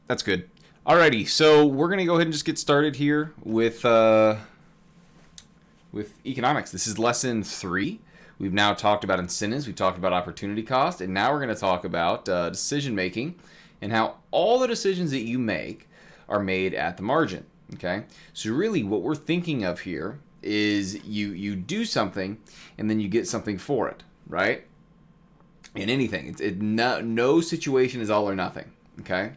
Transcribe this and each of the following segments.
That's good. Alrighty, so we're gonna go ahead and just get started here with economics. This is lesson 3. We've now talked about incentives, we've talked about opportunity cost, and now we're going to talk about decision making and how all the decisions that you make are made at the margin. Okay, so really what we're thinking of here is you do something and then you get something for it, right? In anything, no situation is all or nothing. Okay,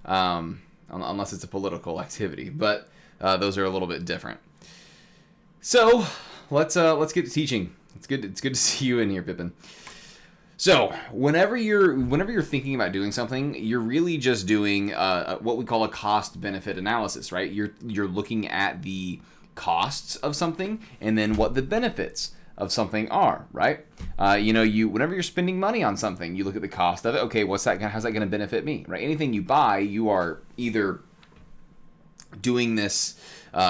unless it's a political activity, but those are a little bit different. So let's get to teaching. It's good to see you in here, Pippin. So whenever you're thinking about doing something, you're really just doing what we call a cost-benefit analysis, right? You're looking at the costs of something and then what the benefits of something are, right? Whenever you're spending money on something, you look at the cost of it. Okay, how's that going to benefit me, right? Anything you buy, you are either doing this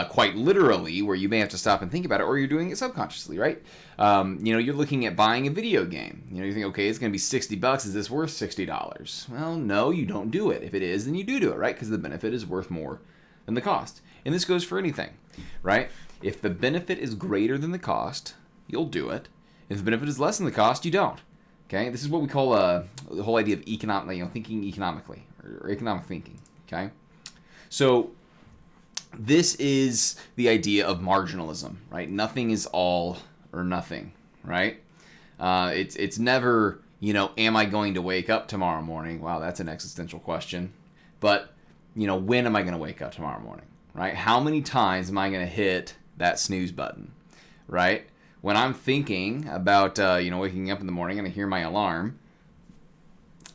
quite literally, where you may have to stop and think about it, or you're doing it subconsciously, right? You're looking at buying a video game. You think, okay, it's going to be $60. Is this worth $60? Well, no, you don't do it. If it is, then you do it, right? Because the benefit is worth more than the cost. And this goes for anything, right? If the benefit is greater than the cost, you'll do it. If the benefit is less than the cost, you don't. Okay, this is what we call the whole idea of thinking economically, or economic thinking. Okay, so this is the idea of marginalism, right? Nothing is all or nothing, right? It's never, am I going to wake up tomorrow morning? Wow, that's an existential question. But, when am I going to wake up tomorrow morning, right? How many times am I going to hit that snooze button, right? When I'm thinking about, waking up in the morning and I hear my alarm,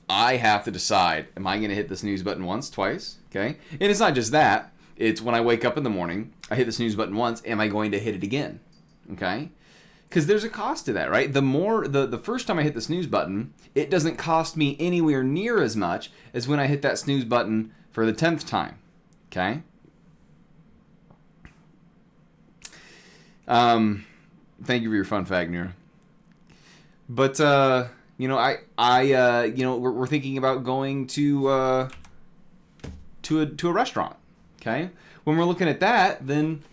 I have to decide, am I going to hit the snooze button once, twice, okay? And it's not just that. It's when I wake up in the morning, I hit the snooze button once, am I going to hit it again? Okay? Because there's a cost to that, right? The first time I hit the snooze button, it doesn't cost me anywhere near as much as when I hit that snooze button for the 10th time. Okay? Thank you for your fun fact, Nira. But, we're thinking about going to a restaurant. Okay, when we're looking at that, then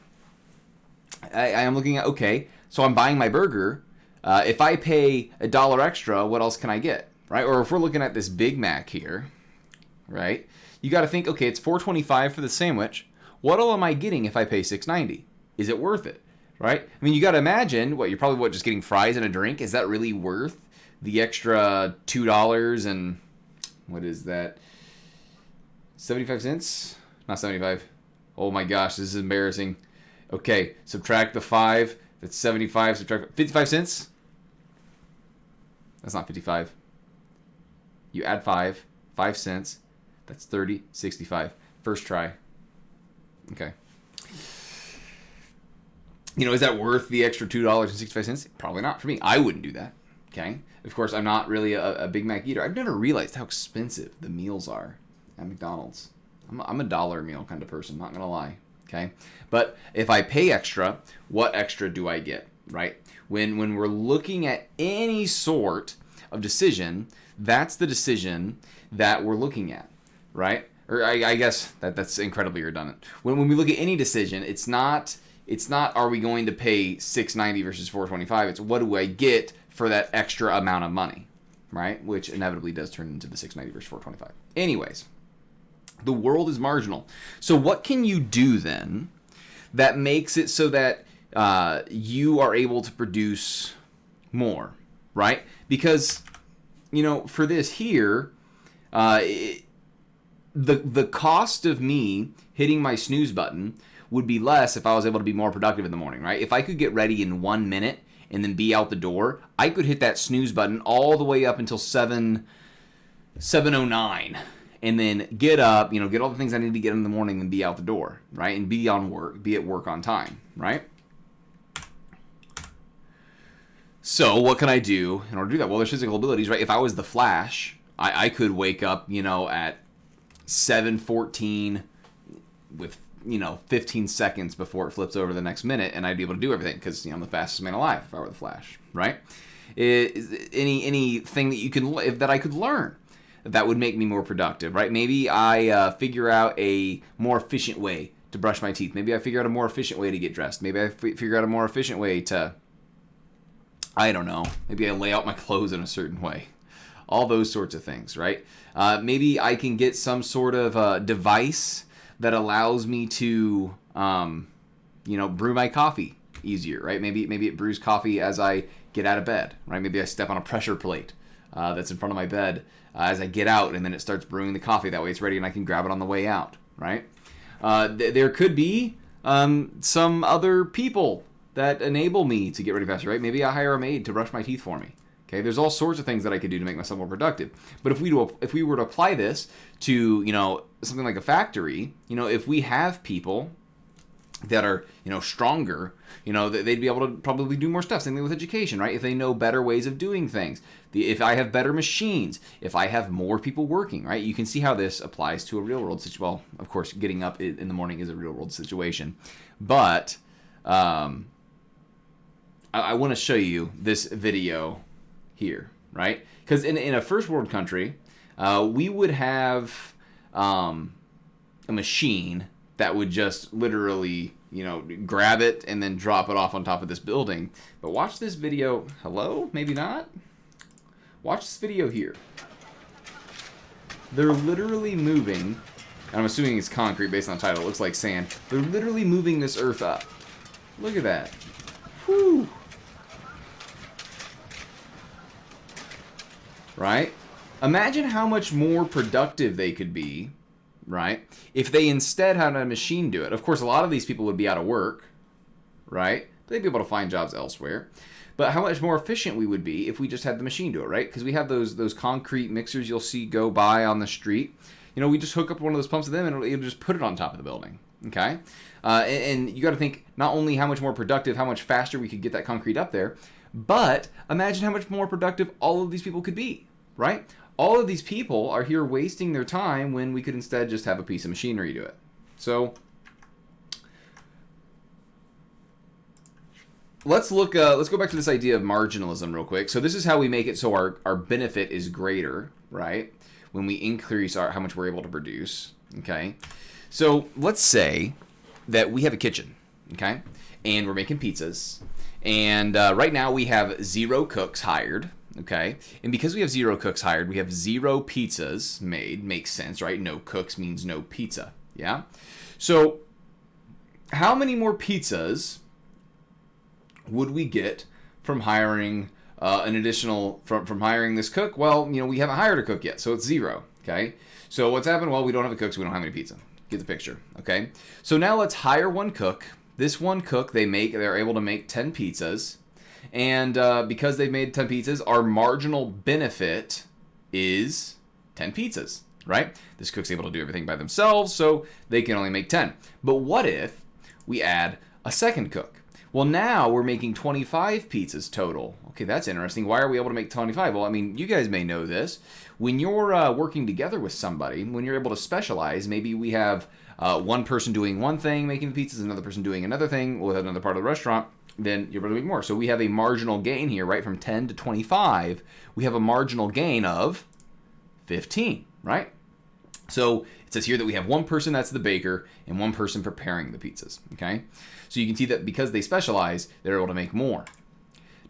I am looking at, okay, so I'm buying my burger. If I pay $1 extra, what else can I get, right? Or if we're looking at this Big Mac here, right? You got to think, okay, it's $4.25 for the sandwich. What all am I getting if I pay $6.90? Is it worth it, right? I mean, you got to imagine you're probably just getting fries and a drink. Is that really worth the extra $2 and what is that? 75 cents? Not 75. Oh my gosh, this is embarrassing. Okay, subtract the 5. That's 75. Subtract 55 cents? That's not 55. You add 5. 5 cents. That's 30. 65. First try. Okay. Is that worth the extra $2.65? Probably not for me. I wouldn't do that. Okay. Of course, I'm not really a Big Mac eater. I've never realized how expensive the meals are at McDonald's. I'm a dollar meal kind of person, not gonna lie. Okay, but if I pay extra, what extra do I get? Right? When we're looking at any sort of decision, that's the decision that we're looking at, right? Or I guess that's incredibly redundant. When we look at any decision, it's not are we going to pay $6.90 versus $4.25? It's what do I get for that extra amount of money, right? Which inevitably does turn into the $6.90 versus $4.25. Anyways. The world is marginal. So what can you do then that makes it so that you are able to produce more, right? Because, for this here, the cost of me hitting my snooze button would be less if I was able to be more productive in the morning, right? If I could get ready in 1 minute and then be out the door, I could hit that snooze button all the way up until 7:09. And then get up, get all the things I need to get in the morning and be out the door, right? And be at work on time, right? So what can I do in order to do that? Well, there's physical abilities, right? If I was the Flash, I could wake up, at 7:14 with, 15 seconds before it flips over the next minute, and I'd be able to do everything because, I'm the fastest man alive if I were the Flash, right? Anything that I could learn. that would make me more productive, right? Maybe I figure out a more efficient way to brush my teeth. Maybe I figure out a more efficient way to get dressed. Maybe I figure out a more efficient way to, I don't know, maybe I lay out my clothes in a certain way. All those sorts of things, right? Maybe I can get some sort of device that allows me to, brew my coffee easier, right? Maybe it brews coffee as I get out of bed, right? Maybe I step on a pressure plate that's in front of my bed as I get out, and then it starts brewing the coffee. That way it's ready and I can grab it on the way out, right? There could be some other people that enable me to get ready faster, right? Maybe I hire a maid to brush my teeth for me. Okay, there's all sorts of things that I could do to make myself more productive. But if we were to apply this to, something like a factory, if we have people that are, stronger, they'd be able to probably do more stuff. Same thing with education, right? If they know better ways of doing things, if I have better machines, if I have more people working, right? You can see how this applies to a real world situation. Well, of course, getting up in the morning is a real world situation, but I want to show you this video here, right? Because in a first world country, we would have a machine that would just literally, grab it and then drop it off on top of this building. But watch this video. Hello? Maybe not? Watch this video here. They're literally moving, and I'm assuming it's concrete based on the title. It looks like sand. They're literally moving this earth up. Look at that. Whew. Right? Imagine how much more productive they could be, right, if they instead had a machine do it. Of course, a lot of these people would be out of work, right? They'd be able to find jobs elsewhere. But how much more efficient we would be if we just had the machine do it, right? Because we have those concrete mixers you'll see go by on the street. We just hook up one of those pumps to them and it'll just put it on top of the building, okay? And you got to think not only how much more productive, how much faster we could get that concrete up there, but imagine how much more productive all of these people could be, right? All of these people are here wasting their time when we could instead just have a piece of machinery do it. So let's go back to this idea of marginalism real quick. So this is how we make it so our benefit is greater, right? When we increase how much we're able to produce, okay? So let's say that we have a kitchen, okay? And we're making pizzas. And right now we have 0 cooks hired, okay? And because we have 0 cooks hired, we have 0 pizzas made. Makes sense, right? No cooks means no pizza, yeah? So how many more pizzas would we get from hiring from hiring this cook? Well, we haven't hired a cook yet, so it's 0, okay? So what's happened? Well, we don't have a cook, so we don't have any pizza. Get the picture, okay? So now let's hire one cook. This one cook, they're able to make 10 pizzas. And because they've made 10 pizzas, our marginal benefit is 10 pizzas, right? This cook's able to do everything by themselves, so they can only make 10. But what if we add a second cook? Well, now we're making 25 pizzas total. Okay, that's interesting. Why are we able to make 25? Well, I mean, you guys may know this. When you're working together with somebody, when you're able to specialize, maybe we have one person doing one thing, making the pizzas, another person doing another thing with another part of the restaurant, then you're able to make more. So we have a marginal gain here, right? From 10 to 25, we have a marginal gain of 15, right? So it says here that we have one person that's the baker and one person preparing the pizzas, okay? So you can see that because they specialize, they're able to make more.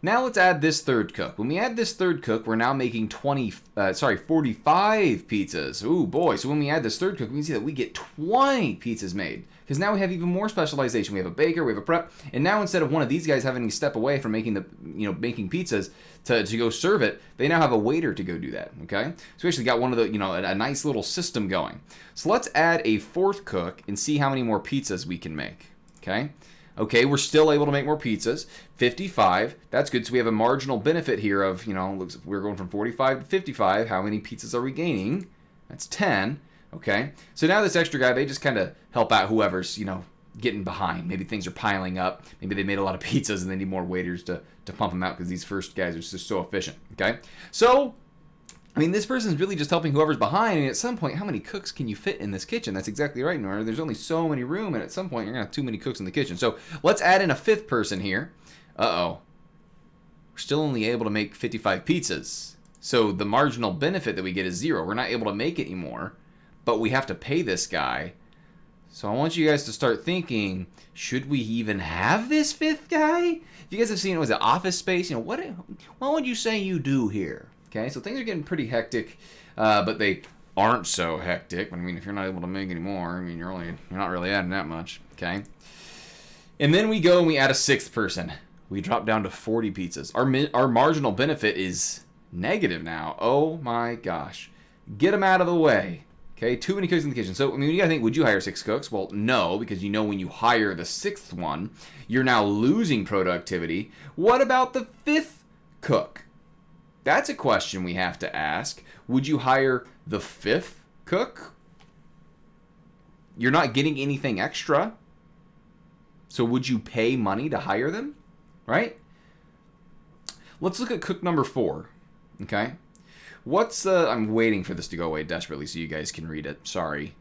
Now let's add this third cook. When we add this third cook, we're now making 45 pizzas. Ooh, boy. So when we add this third cook, we can see that we get 20 pizzas made. Because now we have even more specialization. We have a baker, we have a prep, and now instead of one of these guys having to step away from making making pizzas to go serve it, they now have a waiter to go do that, okay? So we actually got one of the, a nice little system going. So let's add a fourth cook and see how many more pizzas we can make, okay? Okay, we're still able to make more pizzas. 55, that's good. So we have a marginal benefit here of, we're going from 45 to 55. How many pizzas are we gaining? That's 10. Okay, so now this extra guy, they just kind of help out whoever's, getting behind. Maybe things are piling up. Maybe they made a lot of pizzas and they need more waiters to pump them out because these first guys are just so efficient. Okay, so this person's really just helping whoever's behind, and at some point, how many cooks can you fit in this kitchen? That's exactly right, Nora. There's only so many room, and at some point, you're going to have too many cooks in the kitchen. So let's add in a fifth person here. Uh-oh. We're still only able to make 55 pizzas. So the marginal benefit that we get is 0. We're not able to make it anymore, but we have to pay this guy. So I want you guys to start thinking, should we even have this 5th guy? If you guys have seen, was it Office Space? You know, what would you say you do here? Okay, so things are getting pretty hectic, but they aren't so hectic. I mean, if you're not able to make any more, I mean, you're not really adding that much. Okay, and then we go and we add a 6th person. We drop down to 40 pizzas. Our marginal benefit is negative now. Oh my gosh, get them out of the way. Okay, too many cooks in the kitchen. So, I mean, you gotta think, would you hire 6 cooks? Well, no, because you know when you hire the 6th one, you're now losing productivity. What about the 5th cook? That's a question we have to ask. Would you hire the 5th cook? You're not getting anything extra. So would you pay money to hire them? Right? Let's look at cook number 4. Okay? I'm waiting for this to go away desperately so you guys can read it. Sorry.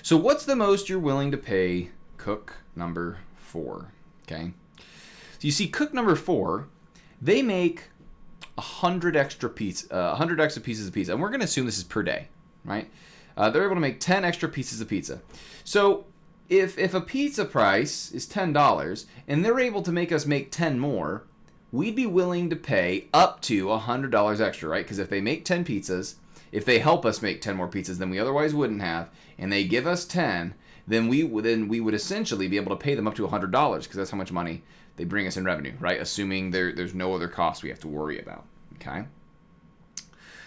So what's the most you're willing to pay cook number 4? Okay? So you see cook number 4, they make 100 extra pieces of pizza. And we're going to assume this is per day, right? They're able to make 10 extra pieces of pizza. So if a pizza price is $10 and they're able to make us make 10 more, we'd be willing to pay up to $100 extra, right? Because if they make 10 pizzas, if they help us make 10 more pizzas than we otherwise wouldn't have, and they give us 10, then we would essentially be able to pay them up to $100 because that's how much money they bring us in revenue, right? Assuming there's no other cost we have to worry about, okay?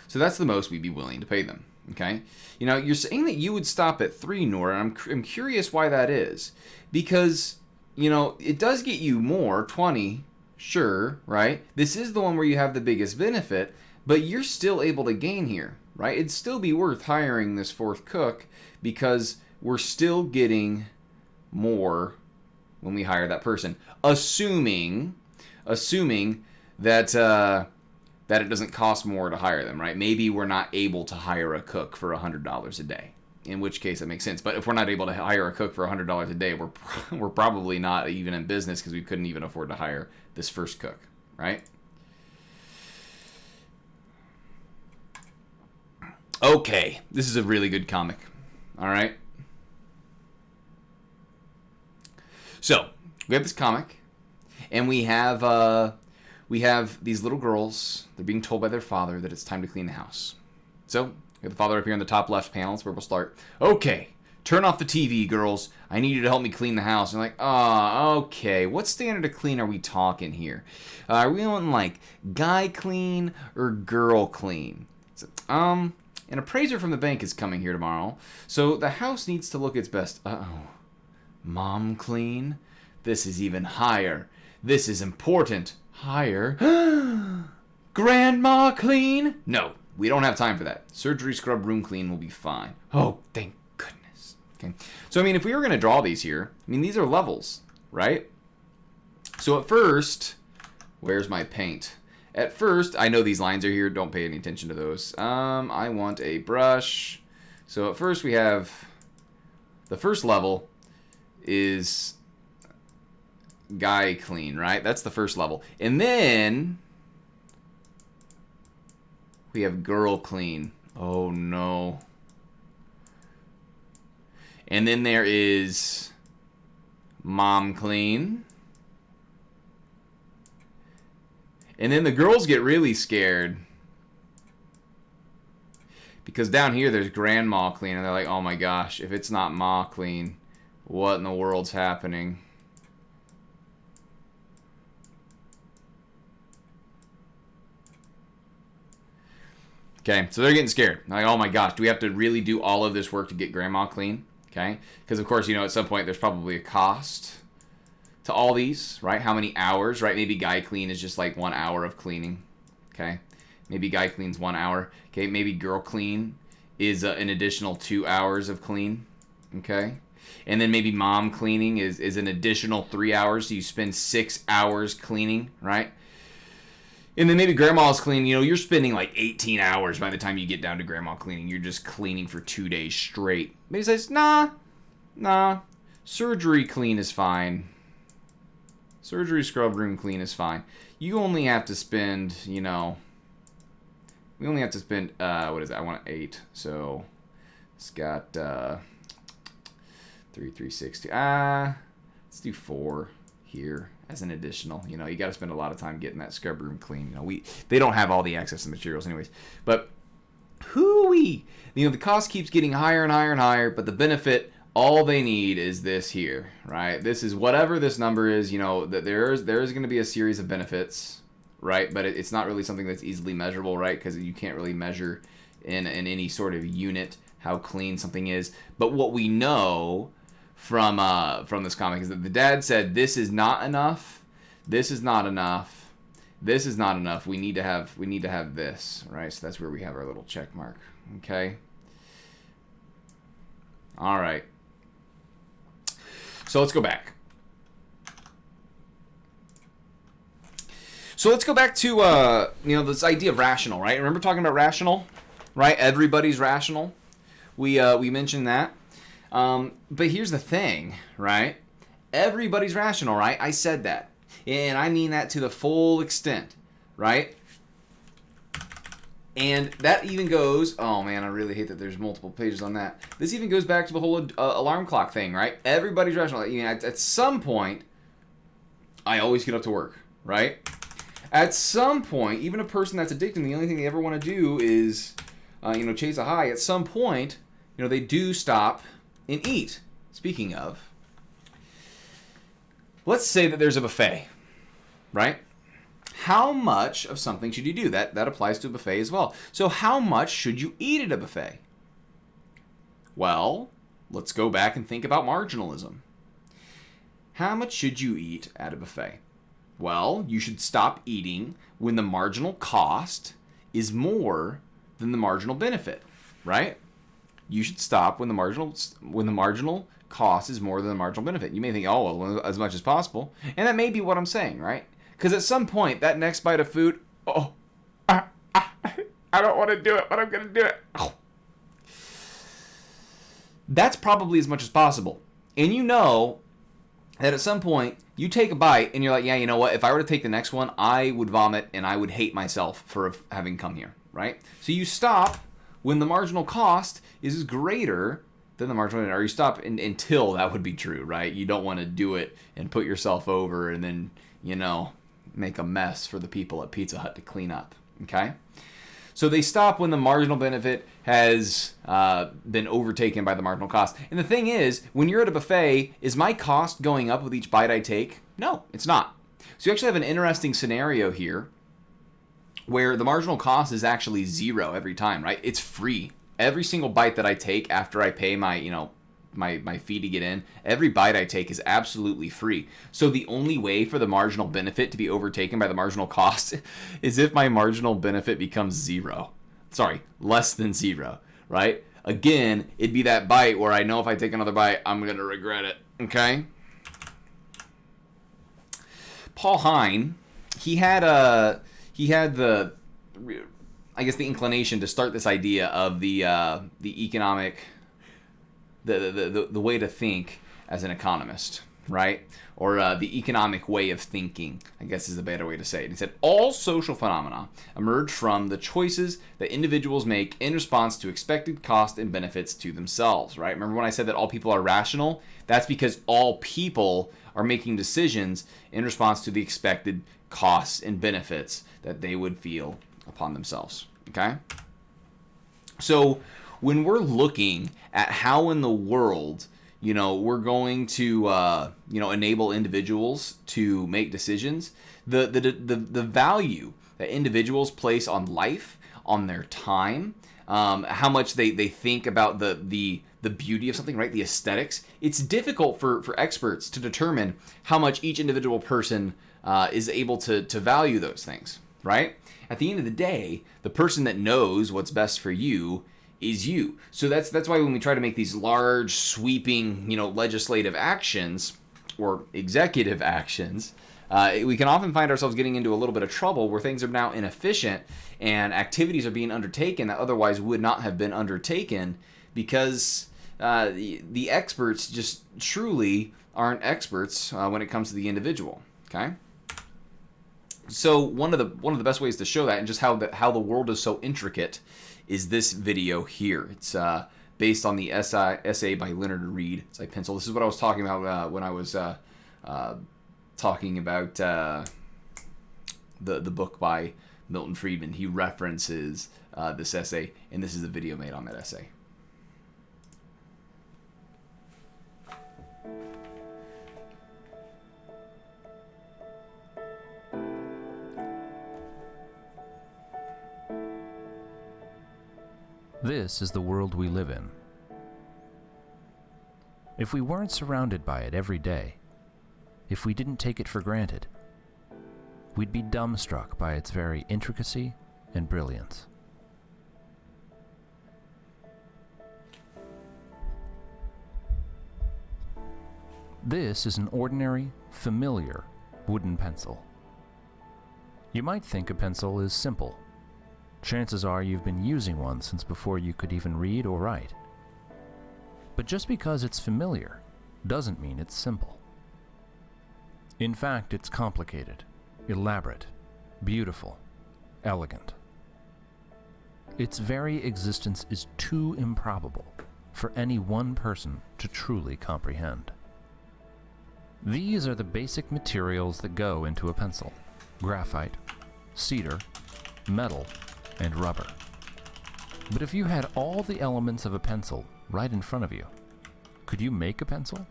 So that's the most we'd be willing to pay them, okay? You know, you're saying that you would stop at 3, Nora, and I'm curious why that is. Because, you know, it does get you more, 20, sure, right? This is the one where you have the biggest benefit, but you're still able to gain here, right? It'd still be worth hiring this 4th cook because we're still getting more when we hire that person, assuming that that it doesn't cost more to hire them, right? Maybe we're not able to hire a cook for $100 a day, in which case it makes sense. But if we're not able to hire a cook for $100 a day, we're probably not even in business because we couldn't even afford to hire this first cook, right? Okay, this is a really good comic, all right? So, we have this comic, and we have these little girls. They're being told by their father that it's time to clean the house. So, we have the father up here in the top left panel. That's where we'll start. Okay, turn off the TV, girls. I need you to help me clean the house. And they're like, okay. What standard of clean are we talking here? Are we on, like, guy clean or girl clean? So, an appraiser from the bank is coming here tomorrow, so the house needs to look its best. Uh-oh. Mom clean? This is even higher. This is important. Higher. Grandma clean? No, we don't have time for that. Surgery, scrub, room clean will be fine. Oh, thank goodness. Okay. So, I mean, if we were going to draw these here, I mean, these are levels, right? So at first, where's my paint? At first, I know these lines are here. Don't pay any attention to those. I want a brush. So at first we have the first level is guy clean, right? That's the first level. And then we have girl clean. Oh no. And then there is mom clean. And then the girls get really scared. Because down here there's grandma clean. And they're like, oh my gosh, if it's not ma clean, what in the world's happening? Okay, so they're getting scared. Like, oh my gosh, do we have to really do all of this work to get grandma clean? Okay, because of course, you know, at some point there's probably a cost to all these, right? How many hours, right? Maybe guy clean is just like 1 hour of cleaning, okay? Maybe guy clean's 1 hour, okay? Maybe girl clean is an additional 2 hours of clean, okay? And then maybe mom cleaning is an additional 3 hours, so you spend 6 hours cleaning, right? And then maybe grandma's cleaning, you know, you're spending like 18 hours by the time you get down to grandma cleaning. You're just cleaning for 2 days straight. Maybe says, nah, surgery clean is fine. Surgery, scrub, room clean is fine. You only have to spend, we only have to spend, what is that? I want 8. So it's got 360. Let's do 4 here as an additional. You got to spend a lot of time getting that scrub room clean. They don't have all the access to materials anyways. But hooey, the cost keeps getting higher and higher and higher, but the benefit, all they need is this here, right? This is whatever this number is, that there is going to be a series of benefits, right? But it's not really something that's easily measurable, right? Because you can't really measure in any sort of unit how clean something is. But what we know from this comic is that the dad said, this is not enough, this is not enough, this is not enough. We need to have this, right? So that's where we have our little check mark. Okay. All right. So let's go back. So let's go back to this idea of rational, right? Remember talking about rational, right? Everybody's rational. We mentioned that. But here's the thing, right? Everybody's rational, right? I said that. And I mean that to the full extent, right? And that even goes, oh man, I really hate that there's multiple pages on that. This even goes back to the whole alarm clock thing, right? Everybody's rational. At some point, I always get up to work, right? At some point, even a person that's addicted, the only thing they ever want to do is, chase a high. At some point, they do stop and eat. Speaking of, let's say that there's a buffet, right? How much of something should you do? That applies to a buffet as well. So how much should you eat at a buffet? Well, let's go back and think about marginalism. How much should you eat at a buffet? Well, you should stop eating when the marginal cost is more than the marginal benefit, right? You should stop when the marginal cost is more than the marginal benefit. You may think, oh, well, as much as possible. And that may be what I'm saying, right? Because at some point, that next bite of food, I don't want to do it, but I'm going to do it. Oh. That's probably as much as possible. And you know that at some point, you take a bite and you're like, yeah, you know what? If I were to take the next one, I would vomit and I would hate myself for having come here, right? So you stop when the marginal cost is greater than the marginal, or you stop until that would be true, right? You don't want to do it and put yourself over and then, make a mess for the people at Pizza Hut to clean up, okay? So they stop when the marginal benefit has been overtaken by the marginal cost. And the thing is, when you're at a buffet, is my cost going up with each bite I take? No, it's not. So you actually have an interesting scenario here where the marginal cost is actually 0 every time, right? It's free. Every single bite that I take after I pay my, my fee to get in, every bite I take is absolutely free. So the only way for the marginal benefit to be overtaken by the marginal cost is if my marginal benefit becomes 0. Sorry, less than 0, right? Again, it'd be that bite where I know if I take another bite, I'm going to regret it, okay? Paul Hine, he had the inclination to start this idea of the economic, the way to think as an economist, right? Or the economic way of thinking, I guess is a better way to say it. He said, all social phenomena emerge from the choices that individuals make in response to expected cost and benefits to themselves, right? Remember when I said that all people are rational? That's because all people are making decisions in response to the expected costs and benefits that they would feel upon themselves, okay? So when we're looking at how in the world, we're going to, enable individuals to make decisions, the value that individuals place on life, on their time, how much they think about the beauty of something, right? The aesthetics. It's difficult for experts to determine how much each individual person is able to value those things, right? At the end of the day, the person that knows what's best for you is you. So that's why when we try to make these large, sweeping, legislative actions or executive actions, we can often find ourselves getting into a little bit of trouble where things are now inefficient and activities are being undertaken that otherwise would not have been undertaken because the experts just truly aren't experts when it comes to the individual. Okay. So one of the best ways to show that, and just how the world is so intricate, is this video here. It's based on the essay by Leonard Read, SciPencil. This is what I was talking about when I was talking about the book by Milton Friedman. He references this essay, and this is a video made on that essay. This is the world we live in. If we weren't surrounded by it every day, if we didn't take it for granted, we'd be dumbstruck by its very intricacy and brilliance. This is an ordinary, familiar wooden pencil. You might think a pencil is simple. Chances are you've been using one since before you could even read or write. But just because it's familiar doesn't mean it's simple. In fact, it's complicated, elaborate, beautiful, elegant. Its very existence is too improbable for any one person to truly comprehend. These are the basic materials that go into a pencil: graphite, cedar, metal, and rubber. But if you had all the elements of a pencil right in front of you, could you make a pencil?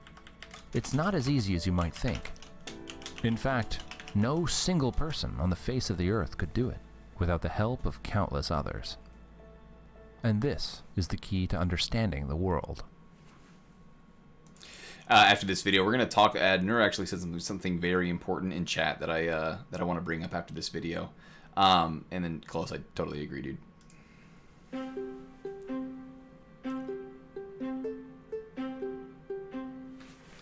It's not as easy as you might think. In fact, no single person on the face of the earth could do it without the help of countless others. And this is the key to understanding the world. After this video, we're going to talk. Nur actually said something very important in chat that I want to bring up after this video. And then, Close, I totally agree, dude.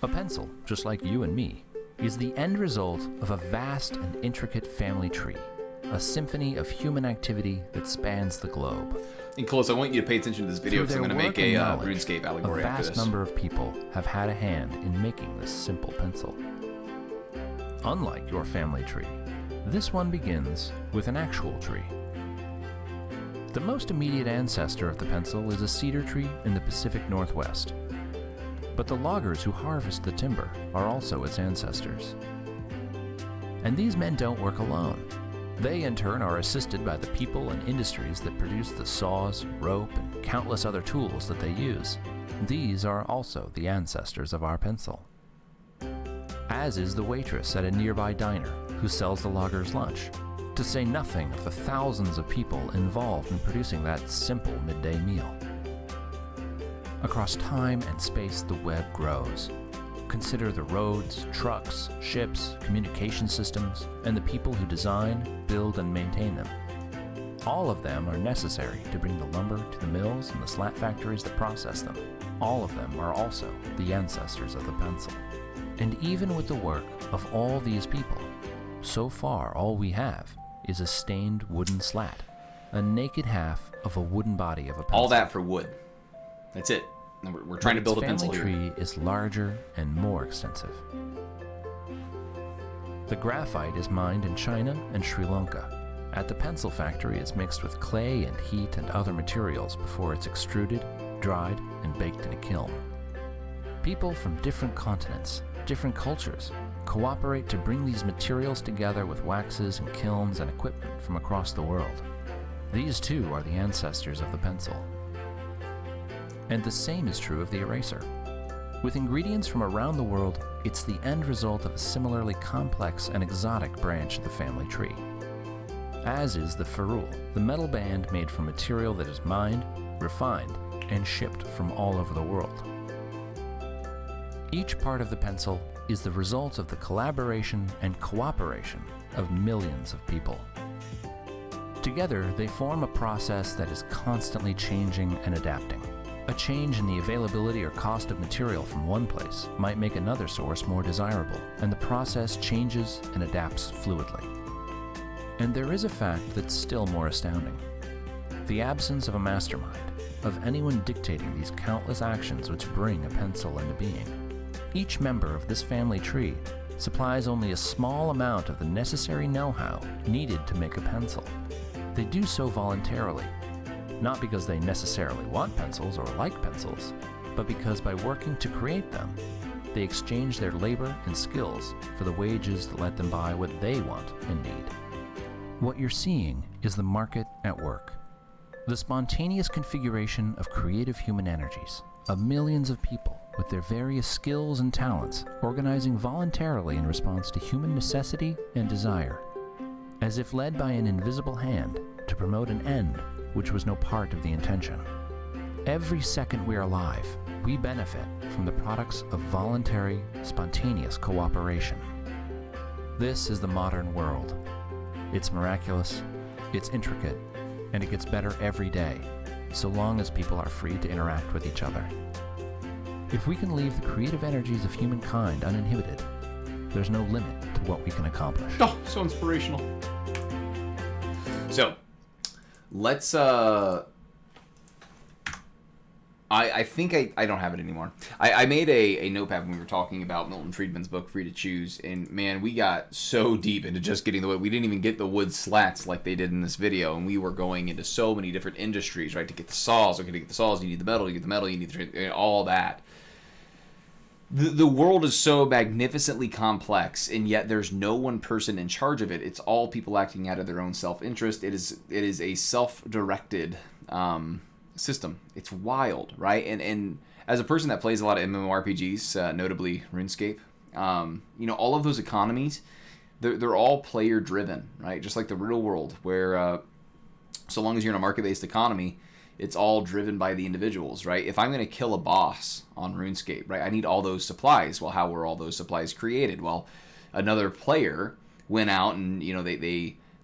A pencil, just like you and me, is the end result of a vast and intricate family tree, a symphony of human activity that spans the globe. And Close, I want you to pay attention to this video because I'm going to make a RuneScape allegory after this. A vast number of people have had a hand in making this simple pencil. Unlike your family tree, this one begins with an actual tree. The most immediate ancestor of the pencil is a cedar tree in the Pacific Northwest. But the loggers who harvest the timber are also its ancestors. And these men don't work alone. They, in turn, are assisted by the people and industries that produce the saws, rope, and countless other tools that they use. These are also the ancestors of our pencil. As is the waitress at a nearby diner who sells the loggers lunch, to say nothing of the thousands of people involved in producing that simple midday meal. Across time and space, the web grows. Consider the roads, trucks, ships, communication systems, and the people who design, build, and maintain them. All of them are necessary to bring the lumber to the mills and the slat factories that process them. All of them are also the ancestors of the pencil. And even with the work of all these people, so far all we have is a stained wooden slat, a naked half of a wooden body of a pencil. All that for wood. That's it. We're trying to build a pencil here. The family tree is larger and more extensive. The graphite is mined in China and Sri Lanka. At the pencil factory, it's mixed with clay and heat and other materials before it's extruded, dried, and baked in a kiln. People from different continents, different cultures, cooperate to bring these materials together with waxes and kilns and equipment from across the world. These too are the ancestors of the pencil. And the same is true of the eraser. With ingredients from around the world, it's the end result of a similarly complex and exotic branch of the family tree. As is the ferrule, the metal band made from material that is mined, refined, and shipped from all over the world. Each part of the pencil is the result of the collaboration and cooperation of millions of people. Together, they form a process that is constantly changing and adapting. A change in the availability or cost of material from one place might make another source more desirable, and the process changes and adapts fluidly. And there is a fact that's still more astounding: the absence of a mastermind, of anyone dictating these countless actions which bring a pencil into being. Each member of this family tree supplies only a small amount of the necessary know-how needed to make a pencil. They do so voluntarily, not because they necessarily want pencils or like pencils, but because by working to create them, they exchange their labor and skills for the wages that let them buy what they want and need. What you're seeing is the market at work. The spontaneous configuration of creative human energies, of millions of people with their various skills and talents organizing voluntarily in response to human necessity and desire, as if led by an invisible hand to promote an end which was no part of the intention. Every second we are alive, we benefit from the products of voluntary, spontaneous cooperation. This is the modern world. It's miraculous, it's intricate, and it gets better every day, so long as people are free to interact with each other. If we can leave the creative energies of humankind uninhibited, there's no limit to what we can accomplish. Oh, so inspirational. So, let's, I think I don't have it anymore. I made a notepad when we were talking about Milton Friedman's book, Free to Choose, and man, we got so deep into just getting the wood. We didn't even get the wood slats like they did in this video, and we were going into so many different industries, right? To get the saws, okay, to get the saws, you need the metal, you get the metal, you need all that. The world is so magnificently complex, and yet there's no one person in charge of it. It's all people acting out of their own self-interest. It is a self-directed system. It's wild, right? And as a person that plays a lot of MMORPGs, notably RuneScape, all of those economies, they're all player-driven, right? Just like the real world, where so long as you're in a market-based economy, it's all driven by the individuals, right? If I'm going to kill a boss on RuneScape, right, I need all those supplies. Well, how were all those supplies created? Well, another player went out and,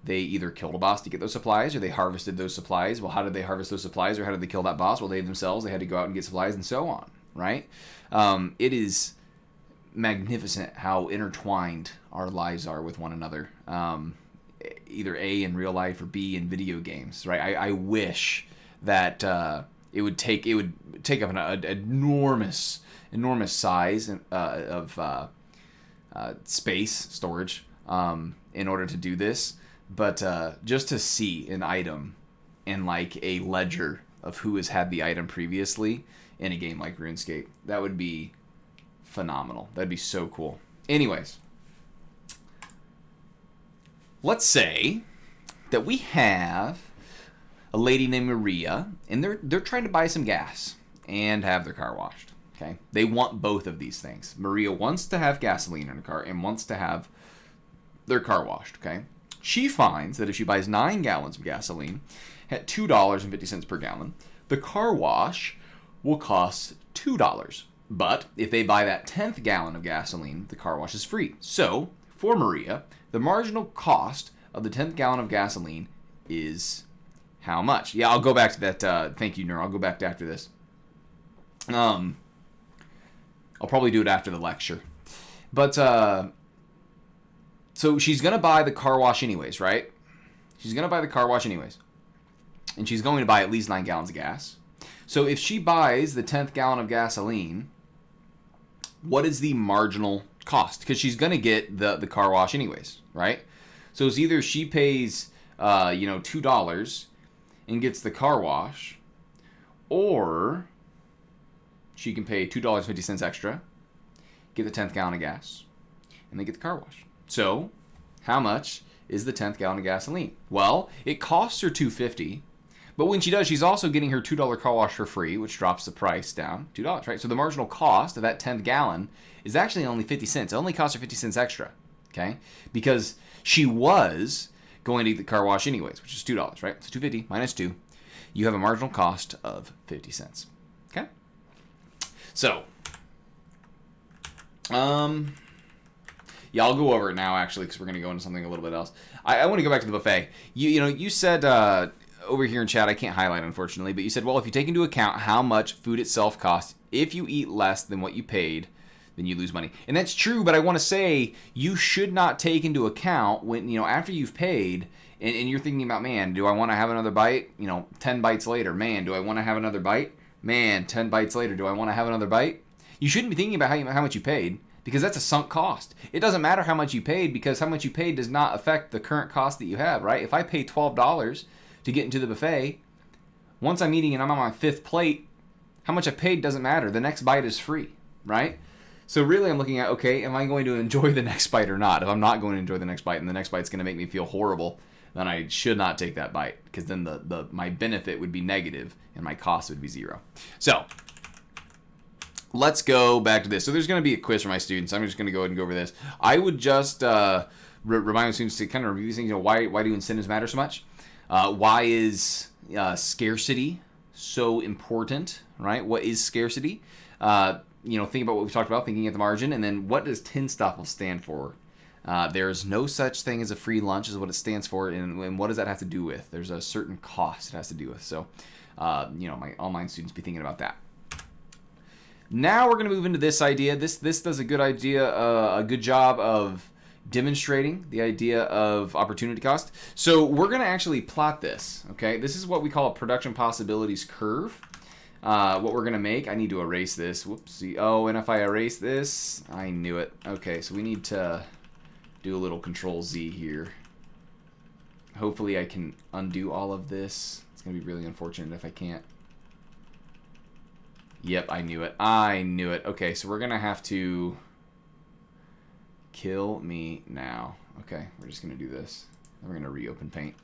they either killed a boss to get those supplies, or they harvested those supplies. Well, how did they harvest those supplies, or how did they kill that boss? Well, they themselves, they had to go out and get supplies, and so on, right? It is magnificent how intertwined our lives are with one another, either A, in real life, or B, in video games, right? I wish that it would take up an enormous size of space storage in order to do this, but just to see an item and like a ledger of who has had the item previously in a game like RuneScape, that would be phenomenal. That'd be so cool. Anyways, let's say that we have a lady named Maria, and they're trying to buy some gas and have their car washed. Okay, they want both of these things. Maria wants to have gasoline in her car and wants to have their car washed. Okay, she finds that if she buys 9 gallons of gasoline at $2.50 per gallon, the car wash will cost $2. But if they buy that 10th gallon of gasoline, the car wash is free. So for Maria, the marginal cost of the 10th gallon of gasoline is how much? Yeah, I'll go back to that. Thank you, Nur. I'll go back to after this. I'll probably do it after the lecture. But, so she's going to buy the car wash anyways, right? She's going to buy the car wash anyways. And she's going to buy at least 9 gallons of gas. So if she buys the 10th gallon of gasoline, what is the marginal cost? Because she's going to get the car wash anyways, right? So it's either she pays, $2 and gets the car wash, or she can pay $2.50 extra, get the 10th gallon of gas, and then get the car wash. So, how much is the 10th gallon of gasoline? Well, it costs her $2.50, but when she does, she's also getting her $2 car wash for free, which drops the price down $2, right? So the marginal cost of that 10th gallon is actually only 50 cents. It only costs her 50 cents extra, okay? Because she was going to get the car wash anyways, which is $2, right? So $2.50 minus 2, you have a marginal cost of 50 cents. Okay? So, yeah, I'll go over it now actually, because we're going to go into something a little bit else. I want to go back to the buffet. You said over here in chat, I can't highlight unfortunately, but you said, well, if you take into account how much food itself costs, if you eat less than what you paid, then you lose money. And that's true, but I want to say you should not take into account when, after you've paid and you're thinking about, man, do I want to have another bite? 10 bites later, man, do I want to have another bite? Man, 10 bites later, do I want to have another bite? You shouldn't be thinking about how much you paid, because that's a sunk cost. It doesn't matter how much you paid, because how much you paid does not affect the current cost that you have, right? If I pay $12 to get into the buffet, once I'm eating and I'm on my 5th plate, how much I paid doesn't matter. The next bite is free, right? So really I'm looking at, okay, am I going to enjoy the next bite or not? If I'm not going to enjoy the next bite and the next bite's going to make me feel horrible, then I should not take that bite, because then my benefit would be negative and my cost would be 0. So let's go back to this. So there's going to be a quiz for my students. I'm just going to go ahead and go over this. I would just remind my students to kind of review these things. Why do incentives matter so much? Why is scarcity so important, right? What is scarcity? Think about what we talked about, thinking at the margin, and then what does TNSTOFL stand for? There's no such thing as a free lunch is what it stands for, and what does that have to do with? There's a certain cost it has to do with. So, my online students be thinking about that. Now we're going to move into this idea. This does a good job of demonstrating the idea of opportunity cost. So we're going to actually plot this, okay? This is what we call a production possibilities curve. What we're going to make, I need to erase this. Whoopsie. Oh, and if I erase this, I knew it. Okay, so we need to do a little Control Z here. Hopefully I can undo all of this. It's going to be really unfortunate if I can't. Yep, I knew it. I knew it. Okay, so we're going to have to kill me now. Okay, we're just going to do this. Then we're going to reopen Paint.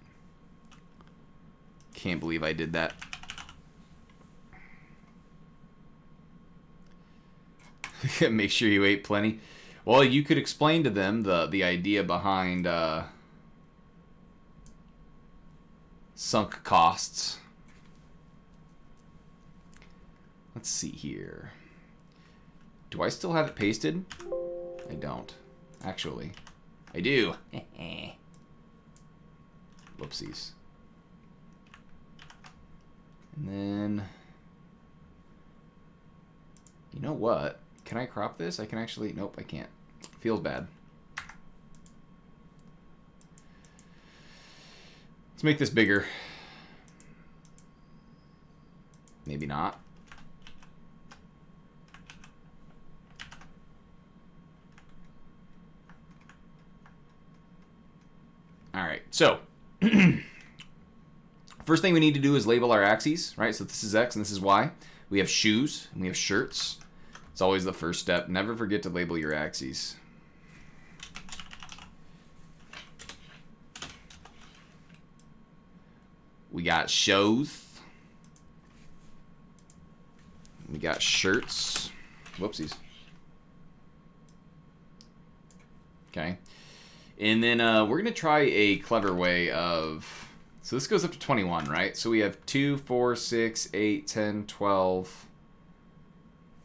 Can't believe I did that. Make sure you ate plenty. Well, you could explain to them the idea behind sunk costs. Let's see here. Do I still have it pasted? I don't. Actually, I do. Whoopsies. And then, you know what? Can I crop this? I can actually, nope, I can't. Feels bad. Let's make this bigger. Maybe not. All right, so first thing we need to do is label our axes, right? So this is X and this is Y. We have shoes and we have shirts. It's always the first step. Never forget to label your axes. We got shows. We got shirts. Whoopsies. Okay. And then we're going to try a clever way of... So this goes up to 21, right? So we have 2, 4, 6, 8, 10, 12,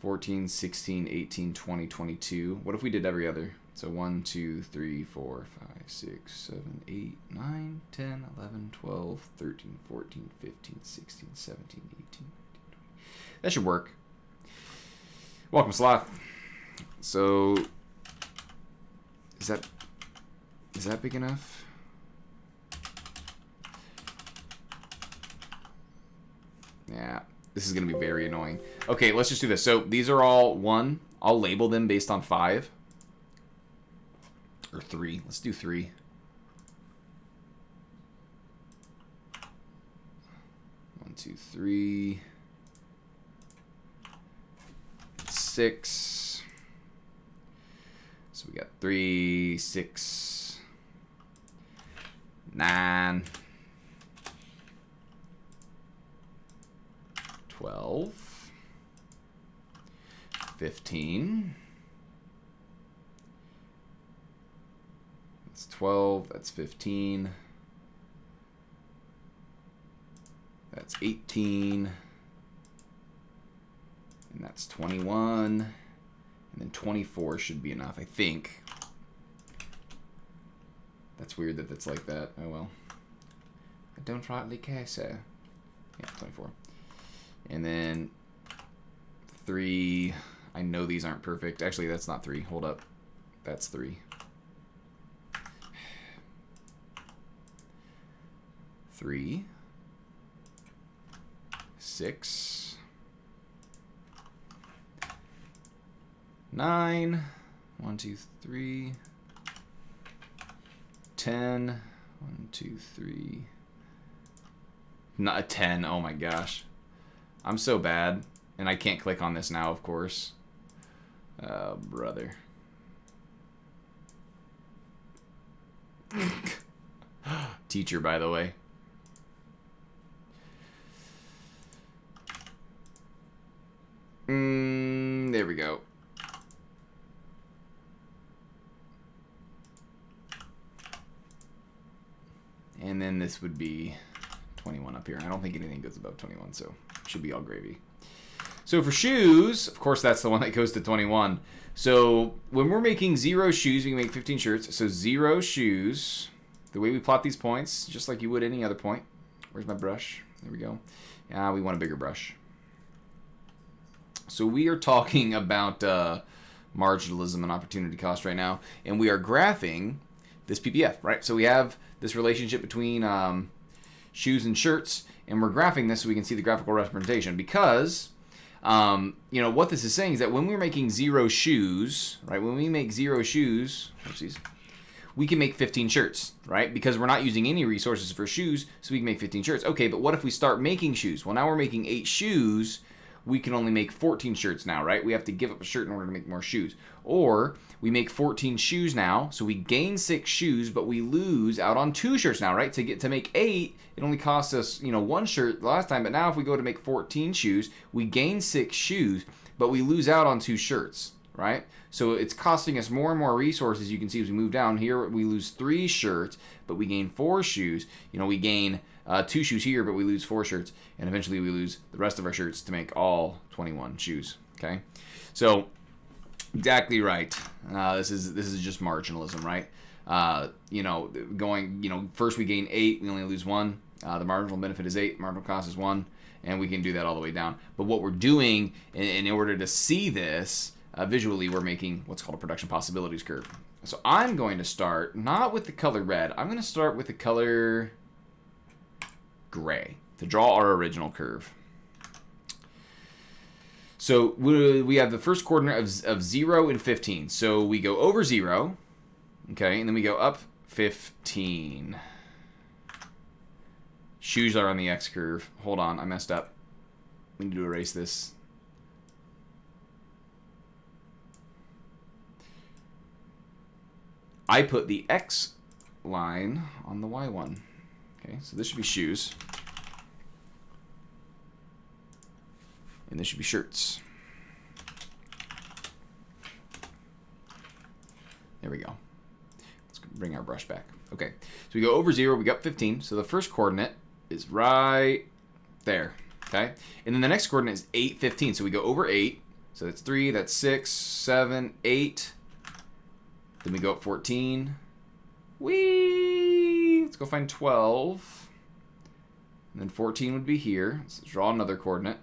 14, 16, 18, 20, 22. What if we did every other? So 1, 2, 3, 4, 5, 6, 7, 8, 9, 10, 11, 12, 13, 14, 15, 16, 17, 18, 19, 20. That should work. Welcome, Sloth. So is that big enough? Yeah, this is going to be very annoying. Okay, let's just do this. So these are all 1. I'll label them based on 5. Or 3. Let's do 3. 1, 2, 3. 6. So we got 3, 6, 9, 12, 15. That's 12, that's 15. That's 18. And that's 21. And then 24 should be enough, I think. That's weird that it's like that. Oh well. I don't rightly care, sir. Yeah, 24. And then 3. I know these aren't perfect. Actually, that's not 3. Hold up. That's 3. 3. 6. 9. 1, 2, 3. 10. 1, 2, 3. Not a 10. Oh my gosh. I'm so bad. And I can't click on this now, of course. Oh, brother. Teacher, by the way. There we go. And then this would be 21 up here. I don't think anything goes above 21, so should be all gravy. So for shoes, of course, that's the one that goes to 21. So when we're making 0 shoes, we can make 15 shirts. So 0 shoes, the way we plot these points, just like you would any other point. Where's my brush? There we go. We want a bigger brush. So we are talking about marginalism and opportunity cost right now, and we are graphing this PPF, right? So we have this relationship between shoes and shirts, and we're graphing this so we can see the graphical representation because, you know, what this is saying is that when we're making 0 shoes, right, when we make 0 shoes, oopsies, we can make 15 shirts, right? Because we're not using any resources for shoes, so we can make 15 shirts. Okay, but what if we start making shoes? Well, now we're making 8 shoes. We can only make 14 shirts now, right? We have to give up a shirt in order to make more shoes. Or we make 14 shoes now, so we gain 6 shoes, but we lose out on 2 shirts now, right? To make 8, it only cost us, you know, 1 shirt the last time, but now if we go to make 14 shoes, we gain 6 shoes, but we lose out on 2 shirts, right? So it's costing us more and more resources. You can see as we move down here, we lose 3 shirts, but we gain 4 shoes. You know, we gain 2 shoes here, but we lose 4 shirts, and eventually we lose the rest of our shirts to make all 21 shoes. Okay, so exactly right. This is just marginalism, right? You know, first we gain 8, we only lose 1. The marginal benefit is 8, marginal cost is 1, and we can do that all the way down. But what we're doing in order to see this visually, we're making what's called a production possibilities curve. So I'm going to start not with the color red. I'm going to start with the color gray to draw our original curve. So we have the first coordinate of 0 and 15. So we go over 0, okay, and then we go up 15. Shoes are on the X curve. Hold on, I messed up. We need to erase this. I put the X line on the Y one. Okay, so this should be shoes. And this should be shirts. There we go. Let's bring our brush back. Okay, so we go over 0, we got 15. So the first coordinate is right there. Okay, and then the next coordinate is 8, 15. So we go over 8. So that's 3, that's 6, 7, 8. Then we go up 14. Whee! Let's go find 12. And then 14 would be here. So let's draw another coordinate.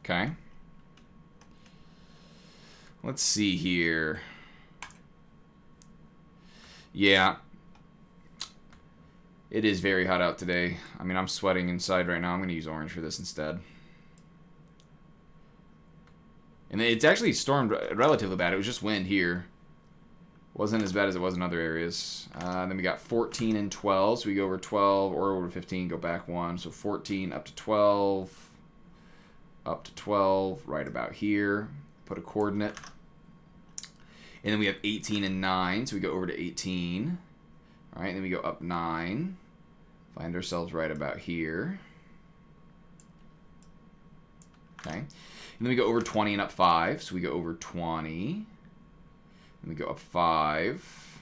Okay. Let's see here. Yeah. It is very hot out today. I mean, I'm sweating inside right now. I'm going to use orange for this instead. And it's actually stormed relatively bad. It was just wind here. Wasn't as bad as it was in other areas. Then we got 14 and 12. So we go over 12 or over 15, go back 1. So 14 up to 12. Up to 12, right about here. Put a coordinate. And then we have 18 and 9. So we go over to 18. All right, and then we go up 9. Find ourselves right about here. Okay. And then we go over 20 and up 5. So we go over 20. And we go up 5.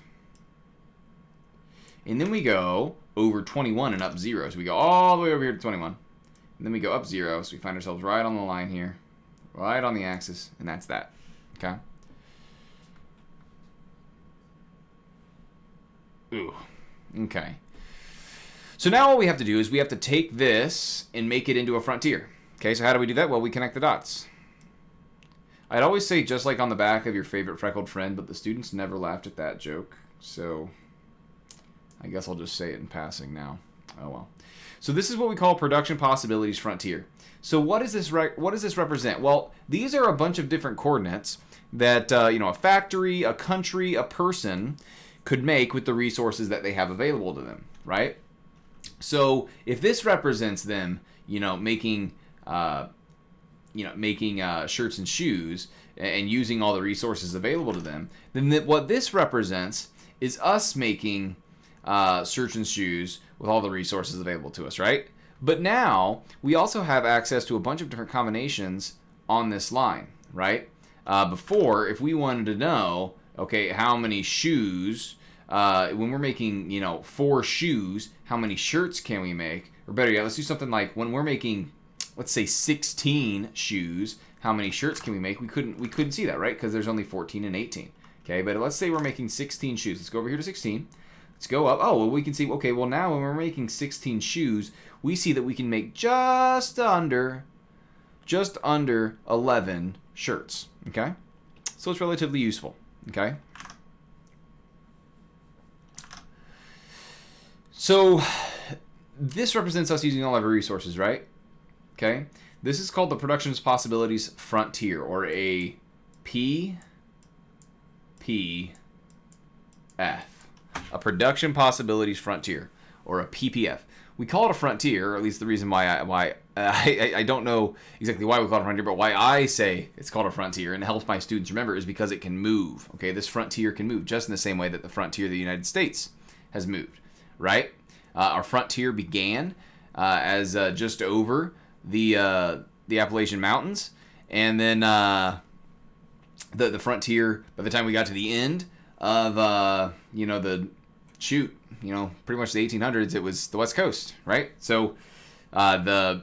And then we go over 21 and up 0. So we go all the way over here to 21. And then we go up 0. So we find ourselves right on the line here. Right on the axis. And that's that. Okay. Ooh. Okay. So now what we have to do is we have to take this and make it into a frontier. Okay, so how do we do that? Well, we connect the dots. I'd always say just like on the back of your favorite freckled friend, but the students never laughed at that joke. So I guess I'll just say it in passing now. Oh well. So this is what we call production possibilities frontier. So what does this represent? Well, these are a bunch of different coordinates that a factory, a country, a person could make with the resources that they have available to them, right? So if this represents them, making shirts and shoes and using all the resources available to them, then what this represents is us making shirts and shoes with all the resources available to us, right? But now we also have access to a bunch of different combinations on this line, right? Before, if we wanted to know, okay, how many shoes, when we're making, 4 shoes, how many shirts can we make? Or better yet, let's do something like when we're making, let's say 16 shoes, how many shirts can we make? We couldn't see that, right? Because there's only 14 and 18. Okay, but let's say we're making 16 shoes. Let's go over here to 16. Let's go up. Oh, well, we can see, okay, well, now when we're making 16 shoes, we see that we can make just under 11 shirts, okay? So it's relatively useful, okay? So this represents us using all of our resources, right? Okay? This is called the Productions Possibilities Frontier, or a PPF. A Production Possibilities Frontier, or a PPF. We call it a frontier, or at least the reason why I don't know exactly why we call it a frontier, but why I say it's called a frontier, and it helps my students remember, is because it can move. Okay, this frontier can move just in the same way that the frontier of the United States has moved, right? Our frontier began as just over the Appalachian Mountains, and then the frontier, by the time we got to the end of pretty much the 1800s, it was the West Coast, right? So the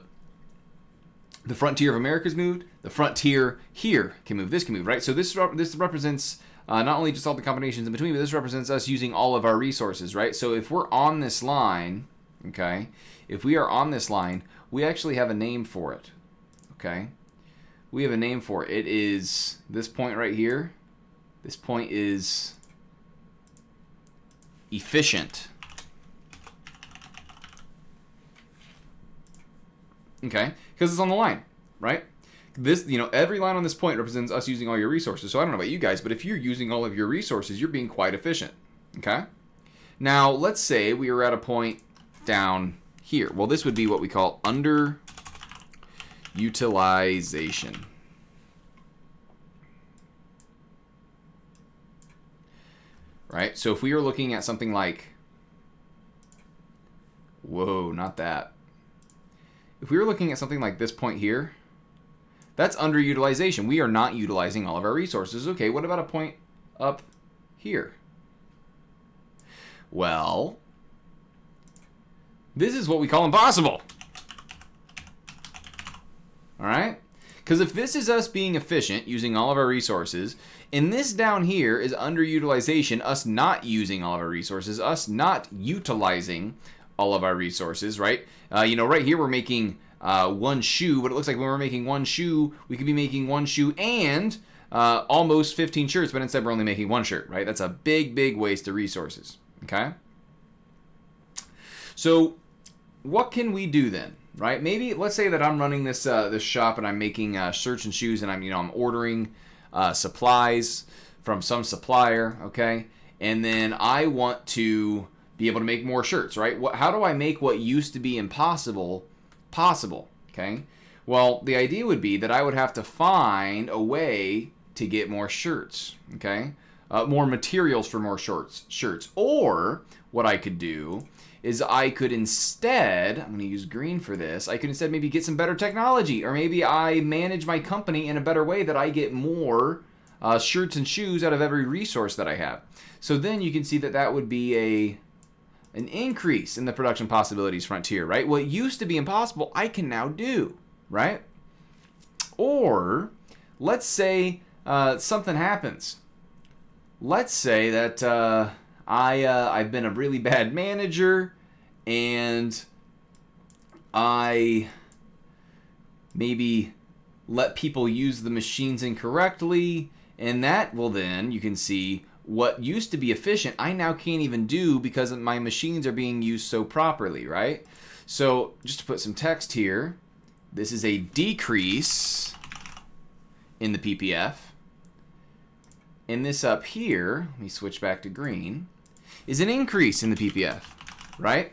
frontier of America's moved. The frontier here can move. This can move, right? So this represents not only just all the combinations in between, but this represents us using all of our resources, right? So if we're on this line, okay, if we are on this line, we actually have a name for it, okay? We have a name for it. It is this point right here. This point is efficient. Okay, because it's on the line, right? This, every line on this point represents us using all your resources. So I don't know about you guys, but if you're using all of your resources, you're being quite efficient, okay? Now, let's say we were at a point down here. Well, this would be what we call underutilization. Right? So if we were looking at something like, whoa, not that. If we were looking at something like this point here, that's underutilization. We are not utilizing all of our resources. Okay, what about a point up here? Well, this is what we call impossible. All right? Because if this is us being efficient, using all of our resources, and this down here is underutilization, us not using all of our resources, us not utilizing all of our resources, right? Right here we're making one shoe, but it looks like when we're making one shoe, we could be making one shoe and almost 15 shirts, but instead we're only making one shirt, right? That's a big, big waste of resources, okay? So what can we do then, right? Maybe let's say that I'm running this shop and I'm making shirts and shoes, and I'm ordering supplies from some supplier, okay? And then I want to be able to make more shirts, right? How do I make what used to be impossible possible, okay? Well, the idea would be that I would have to find a way to get more shirts, okay? More materials for more shirts. Or what I could do is I could instead, I'm going to use green for this, I could instead maybe get some better technology, or maybe I manage my company in a better way that I get more shirts and shoes out of every resource that I have. So then you can see that would be an increase in the production possibilities frontier, right? What used to be impossible, I can now do, right? Or let's say something happens. Let's say that I've been a really bad manager, and I maybe let people use the machines incorrectly, and that will then, you can see, what used to be efficient, I now can't even do because my machines are being used so properly, right? So just to put some text here, this is a decrease in the PPF. And this up here, let me switch back to green, is an increase in the PPF, right?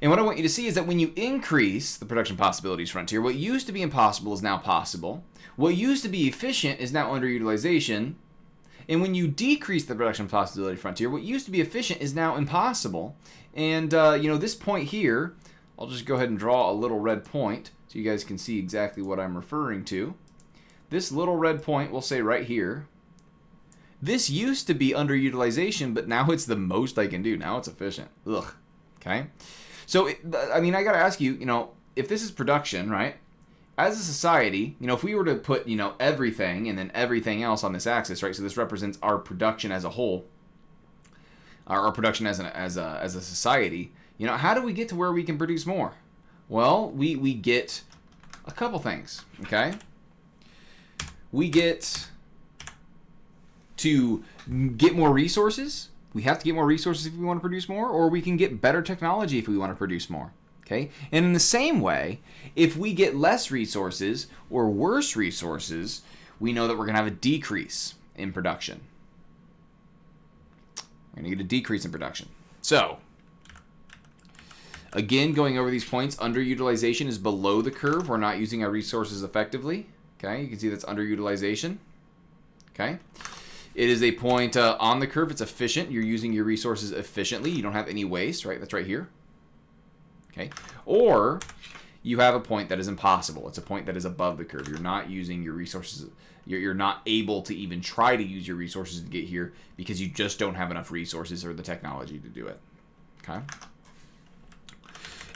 And what I want you to see is that when you increase the production possibilities frontier, what used to be impossible is now possible. What used to be efficient is now underutilization. And when you decrease the production possibility frontier, what used to be efficient is now impossible. And, this point here, I'll just go ahead and draw a little red point so you guys can see exactly what I'm referring to. This little red point, we'll say right here. This used to be underutilization, but now it's the most I can do. Now it's efficient. Ugh. Okay? So, I got to ask you, if this is production, right? As a society, if we were to put, everything and then everything else on this axis, right? So this represents our production as a whole, our production as a society. How do we get to where we can produce more? Well, we get a couple things, okay? We get to get more resources. We have to get more resources if we want to produce more, or we can get better technology if we want to produce more. Okay? And in the same way, if we get less resources or worse resources, we know that we're going to have a decrease in production. We're going to get a decrease in production. So, again, going over these points, underutilization is below the curve. We're not using our resources effectively. Okay? You can see that's underutilization. Okay? It is a point on the curve. It's efficient. You're using your resources efficiently. You don't have any waste, right? That's right here. Okay. Or you have a point that is impossible. It's a point that is above the curve. You're not using your resources. You're not able to even try to use your resources to get here because you just don't have enough resources or the technology to do it. Okay.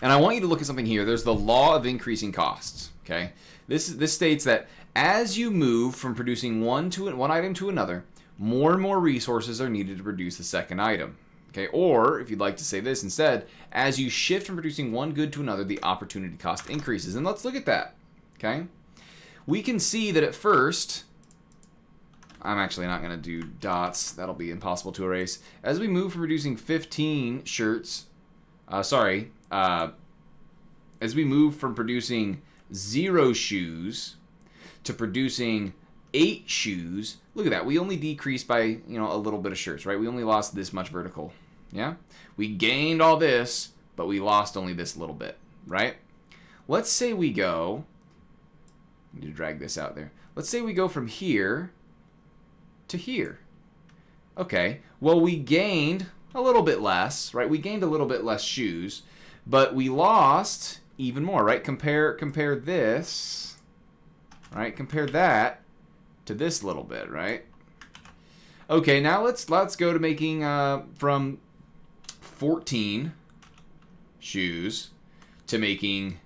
And I want you to look at something here. There's the law of increasing costs. Okay. This states that as you move from producing one item to another, more and more resources are needed to produce the second item. Okay, or if you'd like to say this instead, as you shift from producing one good to another, the opportunity cost increases. And let's look at that. Okay, we can see that at first, I'm actually not going to do dots. That'll be impossible to erase. As we move from producing 15 shirts, as we move from producing 0 shoes to producing 8 shoes, look at that. We only decreased by, a little bit of shirts, right? We only lost this much vertical. Yeah? We gained all this, but we lost only this little bit, right? Let's say we go, I need to drag this out there. Let's say we go from here to here. Okay. Well, we gained a little bit less, right? We gained a little bit less shoes, but we lost even more, right? Compare this, right? Compare that to this little bit, right? Okay, now let's go to making from 14 shoes to making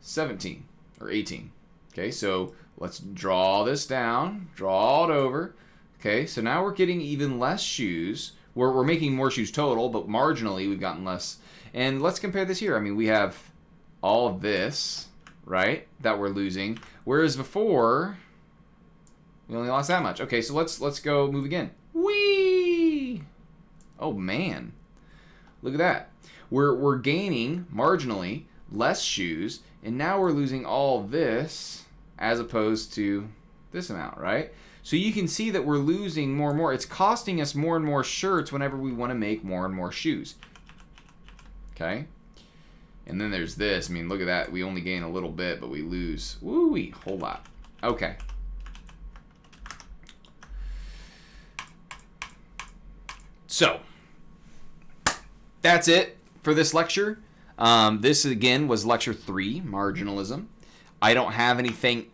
17 or 18. Okay, so let's draw this down, draw it over. Okay, so now we're getting even less shoes. We're making more shoes total, but marginally we've gotten less. And let's compare this here. I mean, we have all of this, right, that we're losing, whereas before we only lost that much. Okay, so let's go move again. Whee! Oh man, look at that. We're gaining marginally less shoes, and now we're losing all this as opposed to this amount, right? So you can see that we're losing more and more. It's costing us more and more shirts whenever we want to make more and more shoes. Okay? And then there's this. I mean, look at that. We only gain a little bit, but we lose. Woo-wee, whole lot. Okay. So, that's it for this lecture. This, again, was lecture 3, Marginalism. I don't have anything